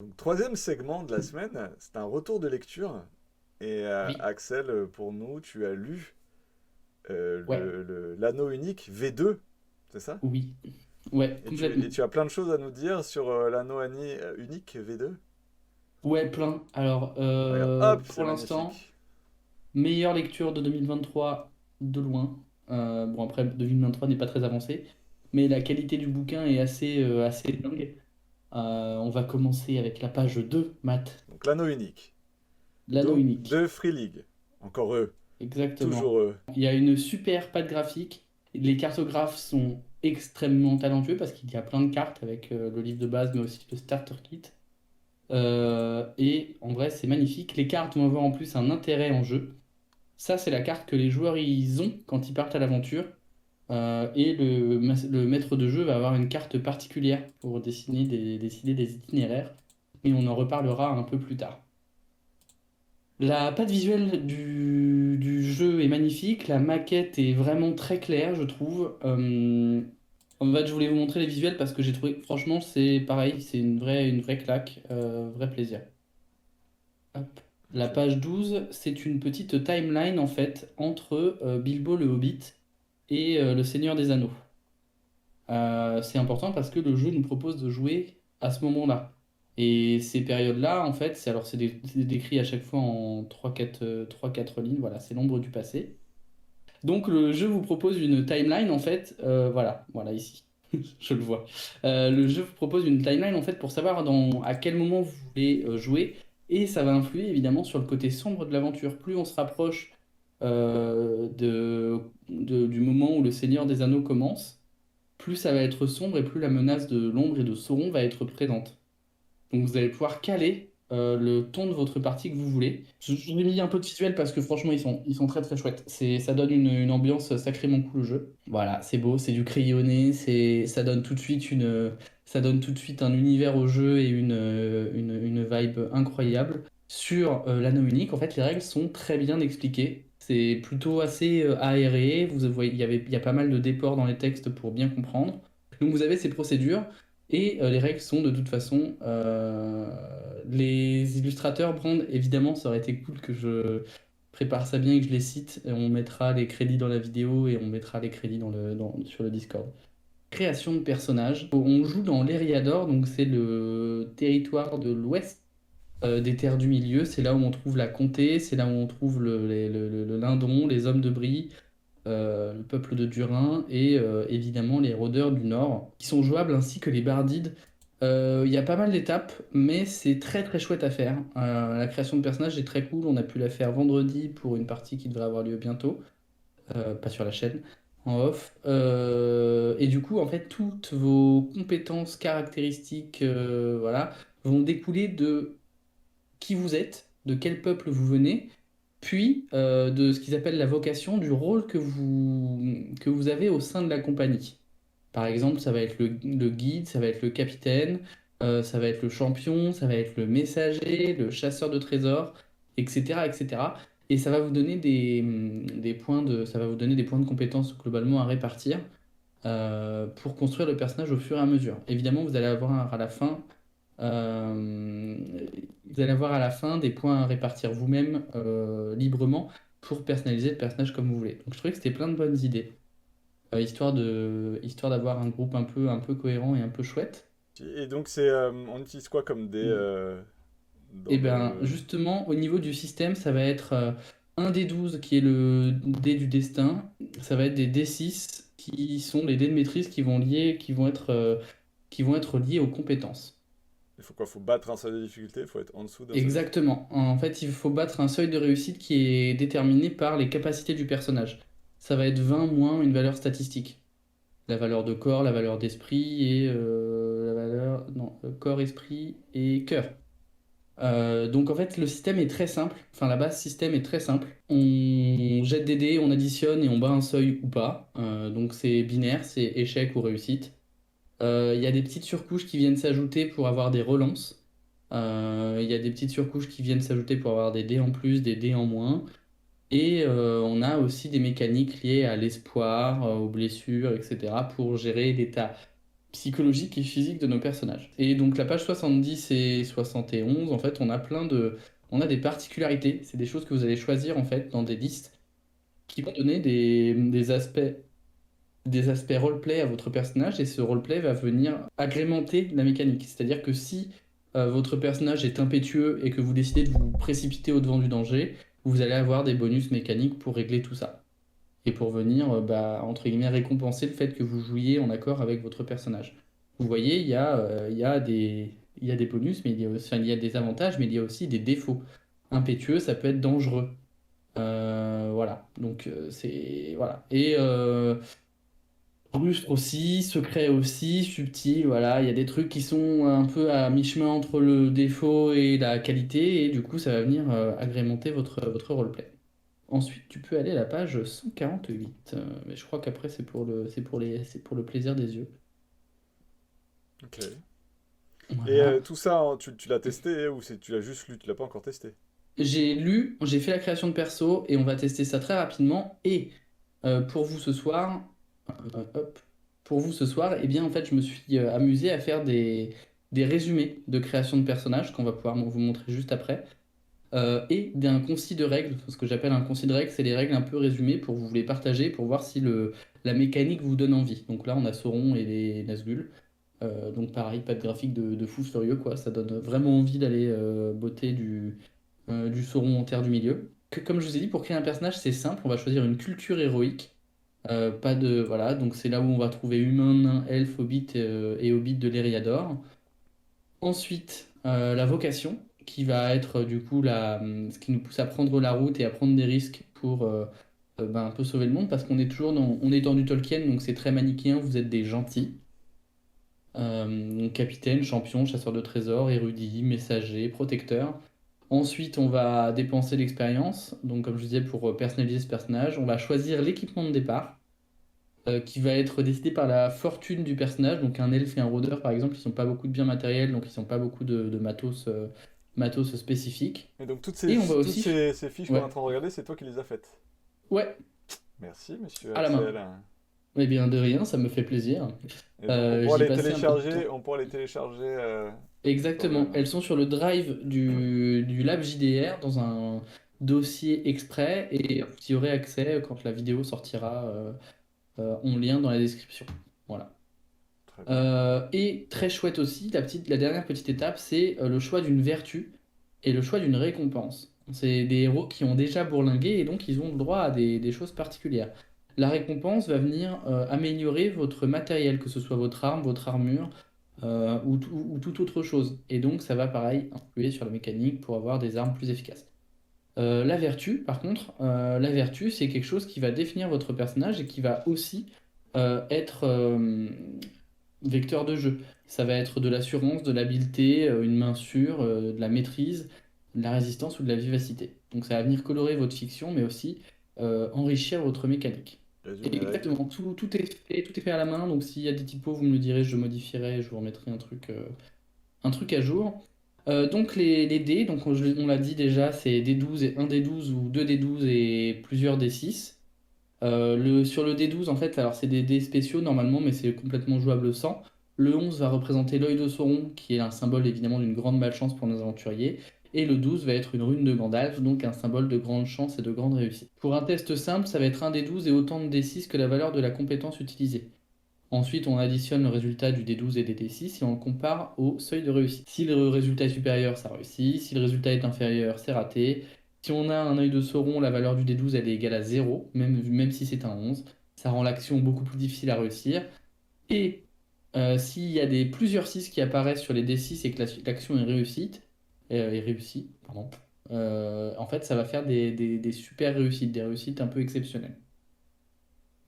Donc, troisième segment de la semaine, c'est un retour de lecture. Et Oui, Axel, pour nous, tu as lu ouais, l'anneau unique V2, c'est ça? oui, ouais, Et complètement. tu as plein de choses à nous dire sur unique V2? Ouais, plein. Alors, Regarde, hop, c'est pour l'instant, magnifique. meilleure lecture de 2023 de loin. Bon, après, 2023 n'est pas très avancé, mais la qualité du bouquin est assez dingue. On va commencer avec la page 2, Matt, Donc l'anneau unique. l'anneau Donc unique. de Free League. Encore eux, toujours Exactement. eux. Il y a une super patte graphique. Les cartographes sont extrêmement talentueux parce qu'il y a plein de cartes avec le livre de base, mais aussi le starter kit. Et en vrai, c'est magnifique. Les cartes vont avoir en plus un intérêt en jeu. Ça, c'est la carte que les joueurs ils ont quand ils partent à l'aventure. Et le maître de jeu va avoir une carte particulière pour décider des itinéraires. Et on en reparlera un peu plus tard. La patte visuelle du jeu est magnifique. La maquette est vraiment très claire, je trouve. En fait, je voulais vous montrer les visuels parce que j'ai trouvé, franchement, c'est pareil, c'est une vraie claque, vrai plaisir. Hop. La Ok. page 12, c'est une petite timeline en fait entre Bilbo le Hobbit et le Seigneur des Anneaux. C'est important parce que le jeu nous propose de jouer à ce moment-là. Et ces périodes-là, en fait, c'est décrit à chaque fois en trois quatre lignes. Voilà, c'est l'ombre du passé. Donc le jeu vous propose une timeline en fait. Voilà ici. Je le vois. Le jeu vous propose une timeline en fait pour savoir à quel moment vous voulez jouer et ça va influer évidemment sur le côté sombre de l'aventure. Plus on se rapproche du moment où le Seigneur des Anneaux commence, plus ça va être sombre et plus la menace de l'ombre et de Sauron va être présente. Donc vous allez pouvoir caler le ton de votre partie que vous voulez. Je l'ai mis un peu de visuel parce que franchement ils sont très très chouettes. Ça donne une ambiance sacrément cool au jeu. Voilà, c'est beau, c'est du crayonné, ça donne tout de suite ça donne tout de suite un univers au jeu et une vibe incroyable. Sur l'anneau unique, en fait les règles sont très bien expliquées. C'est plutôt assez aéré. Vous voyez, il y a pas mal de déports dans les textes pour bien comprendre. Donc vous avez ces procédures. Et les règles sont de toute façon, les illustrateurs, Brand, évidemment, ça aurait été cool que je prépare ça bien et que je les cite. Et on mettra les crédits dans la vidéo et on mettra les crédits sur le Discord. Création de personnages. On joue dans l'Eriador, donc c'est le territoire de l'ouest des terres du milieu. C'est là où on trouve la comté, c'est là où on trouve le Lindon, les hommes de Brie, le peuple de Durin et évidemment les rôdeurs du Nord, qui sont jouables ainsi que les Bardides. Il y a pas mal d'étapes, mais c'est très très chouette à faire. La création de personnages est très cool. On a pu la faire vendredi pour une partie qui devrait avoir lieu bientôt, pas sur la chaîne, en off. Et du coup, en fait, toutes vos compétences, caractéristiques, voilà, vont découler de qui vous êtes, de quel peuple vous venez, puis de ce qu'ils appellent la vocation, du rôle que vous avez au sein de la compagnie. Par exemple, ça va être le guide, ça va être le capitaine, ça va être le champion, ça va être le messager, le chasseur de trésors, etc., etc. Et ça va vous donner ça va vous donner des points de compétence globalement à répartir pour construire le personnage au fur et à mesure. Évidemment, euh, vous allez avoir à la fin des points à répartir vous-même librement pour personnaliser le personnage comme vous voulez. Donc je trouvais que c'était plein de bonnes idées, histoire d'avoir un groupe un peu cohérent et un peu chouette. Et donc on utilise quoi comme dé Et dans bien le... justement, au niveau du système, ça va être un des 12 qui est le dé du destin, ça va être des D6 qui sont les dés de maîtrise qui vont être liés aux compétences. Il faut quoi? Faut battre un seuil de difficulté? Faut être en dessous d'un seuil de difficulté? Exactement. En fait, il faut battre un seuil de réussite qui est déterminé par les capacités du personnage. Ça va être 20 moins une valeur statistique. La valeur de corps, la valeur d'esprit et la valeur... Non, corps, esprit et cœur. Donc en fait, le système est très simple. Enfin, la base système est très simple. On jette des dés, on additionne et on bat un seuil ou pas. Donc c'est binaire, c'est échec ou réussite. Il y a des petites surcouches qui viennent s'ajouter pour avoir des relances. Il y a des petites surcouches qui viennent s'ajouter pour avoir des dés en plus, des dés en moins. Et on a aussi des mécaniques liées à l'espoir, aux blessures, etc. pour gérer l'état. psychologique et physique de nos personnages. Et donc la page 70 et 71, en fait, on a des particularités. C'est des choses que vous allez choisir en fait dans des listes qui vont donner des aspects roleplay à votre personnage et ce roleplay va venir agrémenter la mécanique. C'est-à-dire que si votre personnage est impétueux et que vous décidez de vous précipiter au-devant du danger, vous allez avoir des bonus mécaniques pour régler tout ça et pour venir, entre guillemets, récompenser le fait que vous jouiez en accord avec votre personnage. Vous voyez, il y a des bonus, mais il y a des avantages, mais il y a aussi des défauts. Impétueux, ça peut être dangereux. Voilà, donc c'est... Voilà. Et rustre aussi, secret aussi, subtil, voilà, il y a des trucs qui sont un peu à mi-chemin entre le défaut et la qualité, et du coup ça va venir agrémenter votre roleplay. Ensuite, tu peux aller à la page 148. Mais je crois qu'après, c'est pour le plaisir des yeux. Ok. Et Voilà. tout ça, hein, tu l'as testé ou tu l'as juste lu, tu l'as pas encore testé? J'ai lu, j'ai fait la création de perso et on va tester ça très rapidement. Et pour vous ce soir, hop, pour vous ce soir, eh bien en fait, je me suis amusé à faire des résumés de création de personnages qu'on va pouvoir vous montrer juste après. Et d'un concis de règles. Ce que j'appelle un concis de règles, c'est les règles un peu résumées pour vous les partager, pour voir si la mécanique vous donne envie. Donc là, on a Sauron et les Nazgûl. Donc pareil, pas de graphique de fou furieux, quoi. Ça donne vraiment envie d'aller botter du Sauron en terre du milieu. Comme je vous ai dit, pour créer un personnage, c'est simple. On va choisir une culture héroïque. Pas de, voilà, donc c'est là où on va trouver humain, nain, elfe, hobbit et hobbit de l'Eriador. Ensuite, la vocation, qui va être du coup ce qui nous pousse à prendre la route et à prendre des risques pour un peu sauver le monde, parce qu'on est toujours on est dans du Tolkien, donc c'est très manichéen, vous êtes des gentils. Donc capitaine, champion, chasseur de trésors, érudit, messager, protecteur. Ensuite, on va dépenser l'expérience, donc comme je disais, pour personnaliser ce personnage. On va choisir l'équipement de départ, qui va être décidé par la fortune du personnage. Donc un elfe et un rôdeur, par exemple, ils n'ont pas beaucoup de biens matériels, donc ils n'ont pas beaucoup de matos spécifiques. Et donc Et on va toutes aussi... ces fiches qu'on est en Ouais, train de regarder, c'est toi qui les as faites. ouais, Merci, monsieur à la main. Axel. Eh bien, de rien, ça me fait plaisir. Et donc on pourra J'y les passais un peu de télécharger, temps. on pourra les télécharger dans le... Exactement, elles sont sur le drive du Lab JDR dans un dossier exprès et vous y aurez accès quand la vidéo sortira en lien dans la description. Voilà. Très bien. Et très chouette aussi, la dernière petite étape, c'est le choix d'une vertu et le choix d'une récompense. C'est des héros qui ont déjà bourlingué et donc ils ont le droit à des choses particulières. La récompense va venir améliorer votre matériel, que ce soit votre arme, votre armure ou toute autre chose. Et donc ça va pareil influer sur la mécanique pour avoir des armes plus efficaces. La vertu, par contre, la vertu, c'est quelque chose qui va définir votre personnage et qui va aussi être vecteur de jeu. Ça va être de l'assurance, de l'habileté, une main sûre, de la maîtrise, de la résistance ou de la vivacité. Donc ça va venir colorer votre fiction, mais aussi enrichir votre mécanique. Résume Et les règles. exactement, tout est fait à la main, donc s'il y a des typos, vous me le direz, je modifierai, je vous remettrai un truc à jour. Donc les dés, donc on l'a dit déjà, c'est des 12 et un des 12 ou deux des 12 et plusieurs des 6. Sur le D12, en fait, alors c'est des dés spéciaux normalement, mais c'est complètement jouable sans. Le 11 va représenter l'œil de Sauron, qui est un symbole évidemment d'une grande malchance pour nos aventuriers. Et le 12 va être une rune de Gandalf, donc un symbole de grande chance et de grande réussite. Pour un test simple, ça va être un D12 et autant de D6 que la valeur de la compétence utilisée. Ensuite, on additionne le résultat du D12 et des D6 et on le compare au seuil de réussite. Si le résultat est supérieur, ça réussit. Si le résultat est inférieur, c'est raté. Si on a un œil de Sauron, la valeur du D12 elle est égale à 0, même si c'est un 11. Ça rend l'action beaucoup plus difficile à réussir. Et s'il y a plusieurs 6 qui apparaissent sur les D6 et que l'action est réussie, pardon, en fait, ça va faire des super réussites, des réussites un peu exceptionnelles.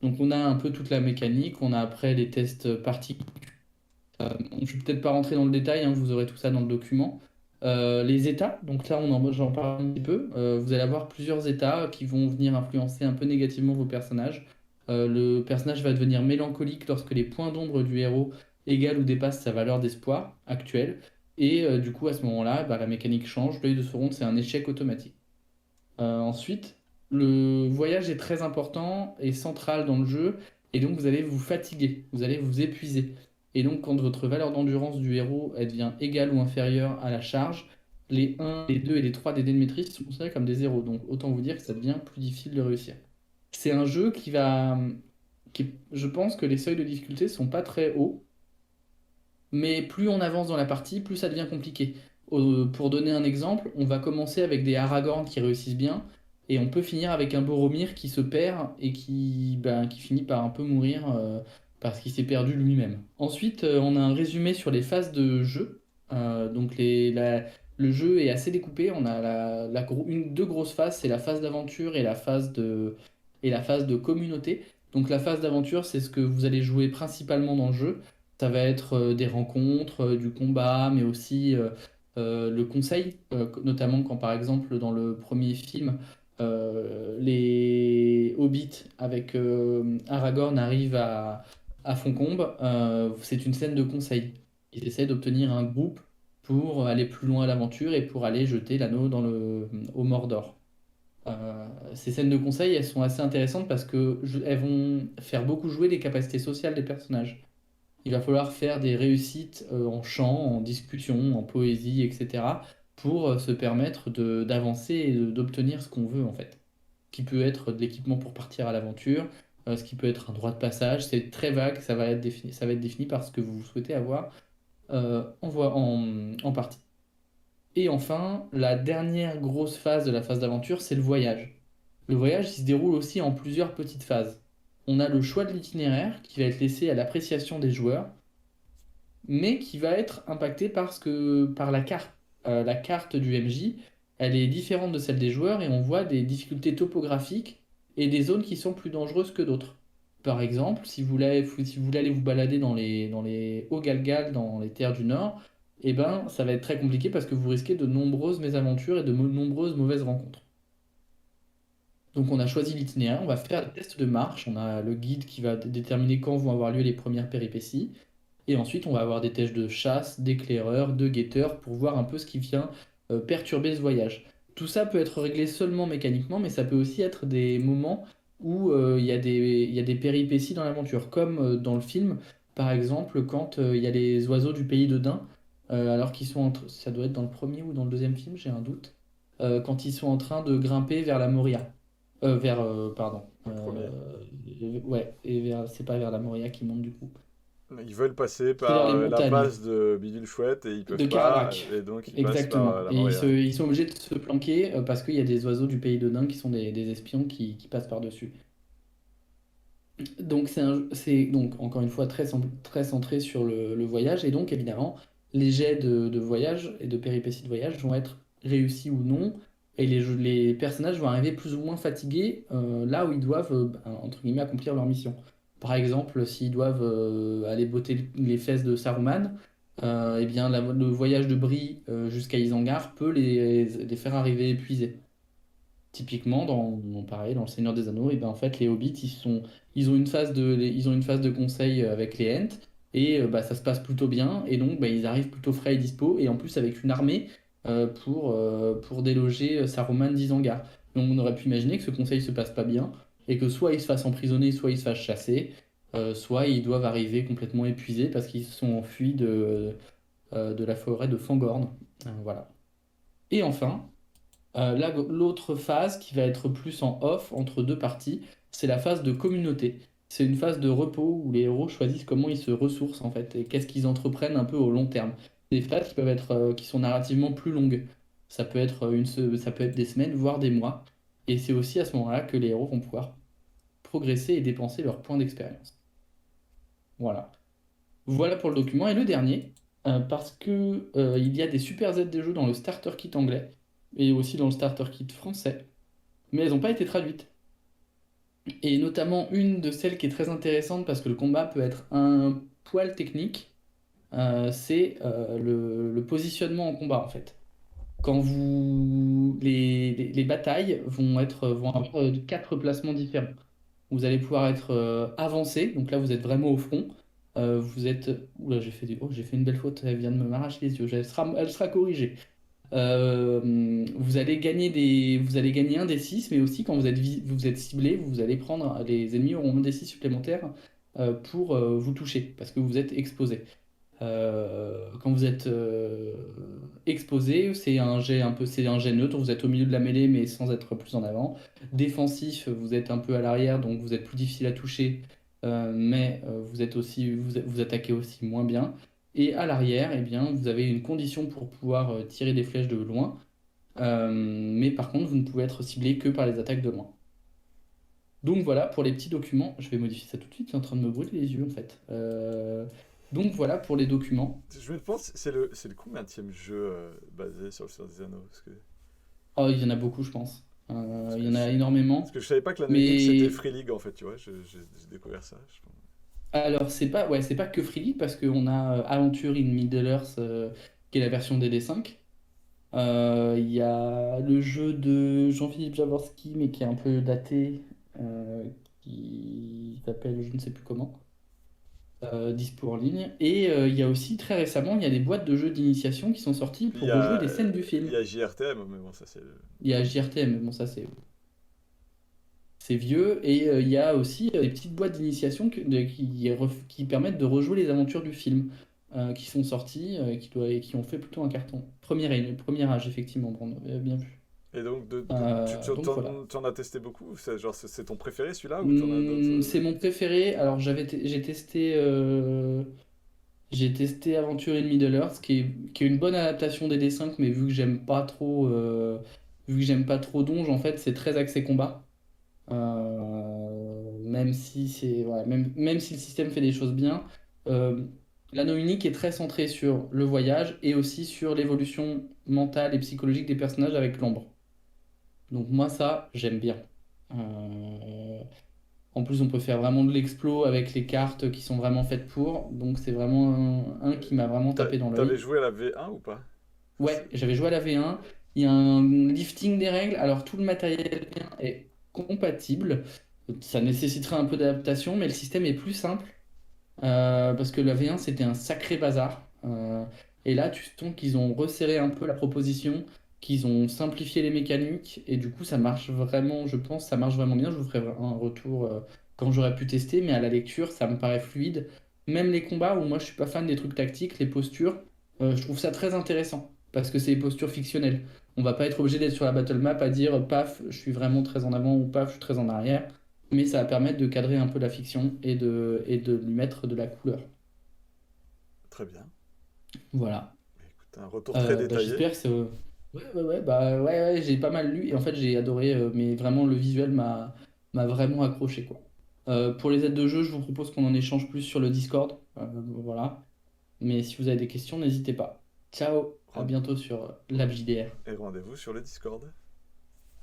Donc on a un peu toute la mécanique, on a après les tests particuliers. Je ne vais peut-être pas rentrer dans le détail, hein, vous aurez tout ça dans le document. Les états, donc là j'en parle un petit peu. Vous allez avoir plusieurs états qui vont venir influencer un peu négativement vos personnages. Le personnage va devenir mélancolique lorsque les points d'ombre du héros égalent ou dépassent sa valeur d'espoir actuelle. Et du coup, à ce moment-là, la mécanique change. L'œil de Sauron, c'est un échec automatique. Ensuite, le voyage est très important et central dans le jeu, et donc vous allez vous fatiguer, vous allez vous épuiser. Et donc, quand votre valeur d'endurance du héros elle devient égale ou inférieure à la charge, les 1, les 2 et les 3 des dés de maîtrise sont considérés comme des zéros. Donc, autant vous dire que ça devient plus difficile de réussir. C'est un jeu qui va. Je pense que les seuils de difficulté sont pas très hauts, mais plus on avance dans la partie, plus ça devient compliqué. Pour donner un exemple, on va commencer avec des Aragorn qui réussissent bien, et on peut finir avec un Boromir qui se perd et qui finit par un peu mourir parce qu'il s'est perdu lui-même. Ensuite, on a un résumé sur les phases de jeu. Donc le jeu est assez découpé. On a deux grosses phases, c'est la phase d'aventure et la phase de communauté. Donc la phase d'aventure, c'est ce que vous allez jouer principalement dans le jeu. Ça va être des rencontres, du combat, mais aussi le conseil, notamment quand par exemple dans le premier film, les hobbits avec Aragorn arrivent à Foncombe, c'est une scène de conseil. Ils essaient d'obtenir un groupe pour aller plus loin à l'aventure et pour aller jeter l'anneau au Mordor. Ces scènes de conseil, elles sont assez intéressantes parce que elles vont faire beaucoup jouer les capacités sociales des personnages. Il va falloir faire des réussites en chant, en discussion, en poésie, etc. pour se permettre d'avancer et d'obtenir ce qu'on veut en fait. Ce qui peut être de l'équipement pour partir à l'aventure, ce qui peut être un droit de passage, c'est très vague, ça va être défini par ce que vous souhaitez avoir en partie. Et enfin, la dernière grosse phase de la phase d'aventure, c'est le voyage. Le voyage, il se déroule aussi en plusieurs petites phases. On a le choix de l'itinéraire qui va être laissé à l'appréciation des joueurs, mais qui va être impacté par la carte. La carte du MJ, elle est différente de celle des joueurs et on voit des difficultés topographiques et des zones qui sont plus dangereuses que d'autres. Par exemple, si vous voulez aller vous balader dans les hauts Galgal, dans les terres du Nord, eh ben, ça va être très compliqué parce que vous risquez de nombreuses mésaventures et de nombreuses mauvaises rencontres. Donc on a choisi l'itinéraire, on va faire des tests de marche, on a le guide qui va déterminer quand vont avoir lieu les premières péripéties. Et ensuite, on va avoir des tests de chasse, d'éclaireurs, de guetteurs pour voir un peu ce qui vient perturber ce voyage. Tout ça peut être réglé seulement mécaniquement, mais ça peut aussi être des moments où il y a des péripéties dans l'aventure, comme dans le film, par exemple, quand il y a les oiseaux du pays de Dain, alors qu'ils sont ça doit être dans le premier ou dans le deuxième film, j'ai un doute, quand ils sont en train de grimper vers la Moria. Pardon. Le premier. Ouais, c'est pas vers la Moria qui monte du coup. Ils veulent passer C'est vers par les la montagnes passe de Bidule Chouette et ils de peuvent pas, Carabrac. et donc ils passent par Exactement. la Et Moria. ils sont obligés de se planquer parce qu'il y a des oiseaux du pays de Nain qui sont des espions qui passent par-dessus. Donc, c'est donc encore une fois très centré sur le voyage. Et donc, évidemment, les jets de voyage et de péripéties de voyage vont être réussis ou non. Et les personnages vont arriver plus ou moins fatigués là où ils doivent, entre guillemets, accomplir leur mission. Par exemple, s'ils doivent aller botter les fesses de Saruman, eh bien, le voyage de Bree jusqu'à Isengard peut les faire arriver épuisés. Typiquement, pareil, dans Le Seigneur des Anneaux, et ben en fait, les hobbits, ils ont une phase de conseil avec les Ents, et bah, ça se passe plutôt bien, et donc bah, ils arrivent plutôt frais et dispo, et en plus avec une armée pour déloger Saruman d'Isengard. Donc on aurait pu imaginer que ce conseil se passe pas bien, et que soit ils se fassent emprisonner, soit ils se fassent chasser, soit ils doivent arriver complètement épuisés parce qu'ils se sont enfuis de la forêt de Fangorn. Voilà. Et enfin, l'autre phase qui va être plus en off entre deux parties, c'est la phase de communauté. C'est une phase de repos où les héros choisissent comment ils se ressourcent en fait et qu'est-ce qu'ils entreprennent un peu au long terme. Des phases qui peuvent être qui sont narrativement plus longues. Ça peut être des semaines voire des mois. Et c'est aussi à ce moment-là que les héros vont pouvoir progresser et dépenser leurs points d'expérience. Voilà. Voilà pour le document. Et le dernier, parce que il y a des super aides de jeu dans le starter kit anglais et aussi dans le starter kit français, mais elles n'ont pas été traduites. Et notamment une de celles qui est très intéressante parce que le combat peut être un poil technique, c'est le positionnement en combat en fait. Quand les batailles vont avoir quatre placements différents. Vous allez pouvoir être avancé, donc là vous êtes vraiment au front. Vous êtes. Oula, j'ai fait une belle faute, elle vient de me m'arracher les yeux. Elle sera corrigée. Vous allez gagner un des 6 mais aussi quand vous êtes ciblé, vous allez prendre, les ennemis auront un des 6 supplémentaires pour vous toucher, parce que vous êtes exposé. Quand vous êtes exposé, c'est un jet neutre, vous êtes au milieu de la mêlée mais sans être plus en avant. Défensif, vous êtes un peu à l'arrière, donc vous êtes plus difficile à toucher, mais vous attaquez aussi moins bien. Et à l'arrière, eh bien, vous avez une condition pour pouvoir tirer des flèches de loin, mais par contre, vous ne pouvez être ciblé que par les attaques de loin. Donc voilà pour les petits documents. Je vais modifier ça tout de suite, c'est en train de me brûler les yeux en fait. Donc voilà pour les documents. Je me demande, c'est le combienième jeu basé sur le Seigneur des Anneaux Oh, il y en a beaucoup, je pense. parce Il que y en a je, parce énormément. que je savais pas que l'anonyme c'était Mais Free League en fait, tu vois. J'ai découvert ça. alors, c'est pas que Free League, parce qu'on a Aventure in Middle-earth, qui est la version DD5. Il y a le jeu de Jean-Philippe Javorski, mais qui est un peu daté, euh, qui s'appelle je ne sais plus comment, dispo en ligne. Et il y a aussi, très récemment, il y a des boîtes de jeux d'initiation qui sont sorties Puis il y pour rejouer a, des scènes du il film. y a JRTM, mais bon, ça c'est Il y a JRTM, mais bon, ça c'est vieux. Et il y a aussi des petites boîtes d'initiation qui permettent de rejouer les aventures du film, qui sont sorties, et qui ont fait plutôt un carton. Premier âge, effectivement, Brandon, bien vu. Et donc, Donc voilà. t'en as testé beaucoup? C'est ton préféré celui-là ou t'en as d'autres C'est mon préféré. Alors j'ai testé Aventure in Middle-earth, qui est une bonne adaptation des D5, mais vu que j'aime pas trop Donge, en fait, c'est très axé combat. Même si le système fait des choses bien, euh, l'anneau unique est très centré sur le voyage et aussi sur l'évolution mentale et psychologique des personnages avec l'ombre. Donc moi ça, j'aime bien. Euh, En plus, on peut faire vraiment de l'explo avec les cartes qui sont vraiment faites pour. Donc c'est vraiment un qui m'a vraiment tapé dans T'avais l'œil. joué à la V1 ou pas? Ouais, j'avais joué à la V1. Il y a un lifting des règles. Alors, tout le matériel V1 est compatible. Ça nécessiterait un peu d'adaptation, mais le système est plus simple. Parce que la V1, c'était un sacré bazar. Et là, tu sens qu'ils ont resserré un peu la proposition, qu'ils ont simplifié les mécaniques. Et du coup, ça marche vraiment, je pense, ça marche vraiment bien. Je vous ferai un retour quand j'aurai pu tester. Mais à la lecture, ça me paraît fluide. Même les combats, où moi, je suis pas fan des trucs tactiques, les postures, je trouve ça très intéressant. Parce que c'est des postures fictionnelles. On va pas être obligé d'être sur la battle map à dire paf, je suis vraiment très en avant ou paf, je suis très en arrière, mais ça va permettre de cadrer un peu la fiction et de lui mettre de la couleur. Très bien. Voilà. Écoute, un retour très Bah, détaillé. j'espère que bah, ouais, j'ai pas mal lu et en fait j'ai adoré, mais vraiment le visuel m'a vraiment accroché quoi. Pour les aides de jeu, je vous propose qu'on en échange plus sur le Discord. Voilà. Mais si vous avez des questions, n'hésitez pas. Ciao, à Ren- bientôt sur LabJDR. Et rendez-vous sur le Discord.